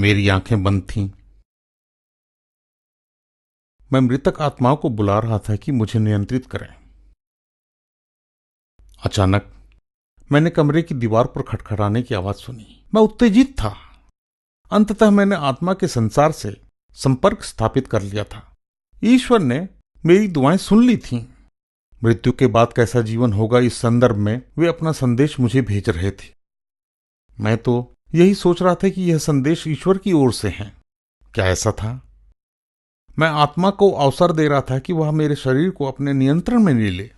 मेरी आंखें बंद थीं। मैं मृतक आत्माओं को बुला रहा था कि मुझे नियंत्रित करें। अचानक मैंने कमरे की दीवार पर खटखटाने की आवाज सुनी। मैं उत्तेजित था। अंततः मैंने आत्मा के संसार से संपर्क स्थापित कर लिया था। ईश्वर ने मेरी दुआएं सुन ली थीं। मृत्यु के बाद कैसा जीवन होगा, इस संदर्भ में वे अपना संदेश मुझे भेज रहे थे। मैं तो यही सोच रहा था कि यह संदेश ईश्वर की ओर से है। क्या ऐसा था? मैं आत्मा को अवसर दे रहा था कि वह मेरे शरीर को अपने नियंत्रण में ले ले।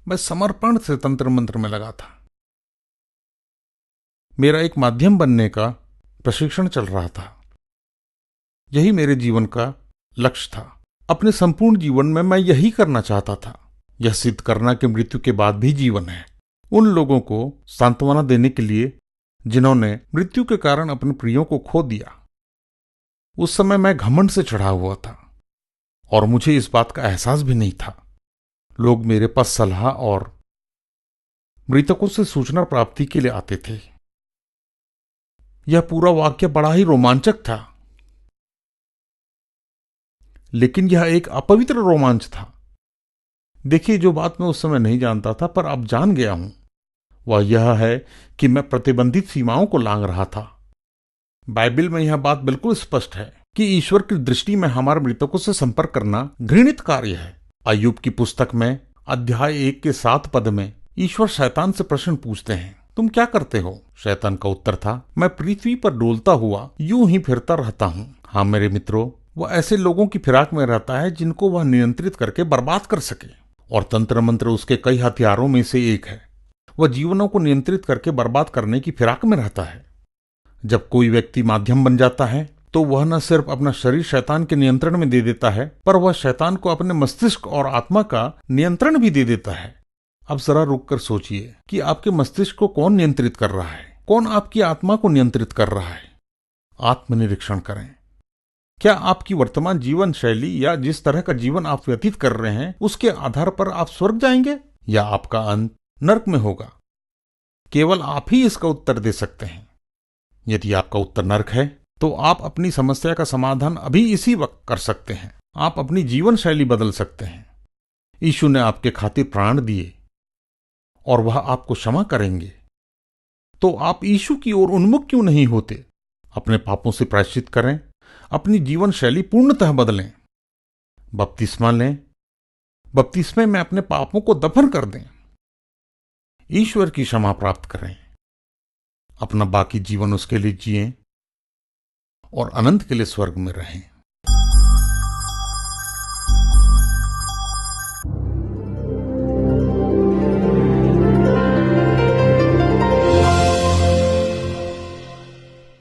मैं समर्पण से तंत्र मंत्र में लगा था। मेरा एक माध्यम बनने का प्रशिक्षण चल रहा था। यही मेरे जीवन का लक्ष्य था। अपने संपूर्ण जीवन में मैं यही करना चाहता था, यह सिद्ध करना कि मृत्यु के बाद भी जीवन है। उन लोगों को सांत्वना देने के लिए जिन्होंने मृत्यु के कारण अपने प्रियों को खो दिया। उस समय मैं घमंड से चढ़ा हुआ था और मुझे इस बात का एहसास भी नहीं था। लोग मेरे पास सलाह और मृतकों से सूचना प्राप्ति के लिए आते थे। यह पूरा वाक्य बड़ा ही रोमांचक था, लेकिन यह एक अपवित्र रोमांच था। देखिए, जो बात मैं उस समय नहीं जानता था पर अब जान गया हूं, वह यह है कि मैं प्रतिबंधित सीमाओं को लांघ रहा था। बाइबल में यह बात बिल्कुल स्पष्ट है कि ईश्वर की दृष्टि में हमारे मृतकों से संपर्क करना घृणित कार्य है। अय्यूब की पुस्तक में अध्याय 1 के 7 पद में ईश्वर शैतान से प्रश्न पूछते हैं, तुम क्या करते हो? शैतान का उत्तर था, मैं पृथ्वी पर डोलता हुआ यूं ही फिरता रहता हूं। हाँ मेरे मित्रों, वह ऐसे लोगों की फिराक में रहता है जिनको वह नियंत्रित करके बर्बाद कर सके, और तंत्र मंत्र उसके कई हथियारों में से एक है। वह जीवनों को नियंत्रित करके बर्बाद करने की फिराक में रहता है। जब कोई व्यक्ति माध्यम बन जाता है तो वह न सिर्फ अपना शरीर शैतान के नियंत्रण में दे देता है, पर वह शैतान को अपने मस्तिष्क और आत्मा का नियंत्रण भी दे देता है। अब जरा रुककर सोचिए कि आपके मस्तिष्क को कौन नियंत्रित कर रहा है, कौन आपकी आत्मा को नियंत्रित कर रहा है। आत्मनिरीक्षण करें। क्या आपकी वर्तमान जीवन शैली या जिस तरह का जीवन आप व्यतीत कर रहे हैं उसके आधार पर आप स्वर्ग जाएंगे या आपका अंत नरक में होगा? केवल आप ही इसका उत्तर दे सकते हैं। यदि आपका उत्तर नरक है तो आप अपनी समस्या का समाधान अभी इसी वक्त कर सकते हैं। आप अपनी जीवन शैली बदल सकते हैं। यीशु ने आपके खातिर प्राण दिए और वह आपको क्षमा करेंगे। तो आप यीशु की ओर उन्मुख क्यों नहीं होते? अपने पापों से प्रायश्चित करें, अपनी जीवन शैली पूर्णतः बदलें, बपतिस्मा लें, बपतिस्मे में अपने पापों को दफन कर दें, ईश्वर की क्षमा प्राप्त करें, अपना बाकी जीवन उसके लिए जिएं और अनंत के लिए स्वर्ग में रहें।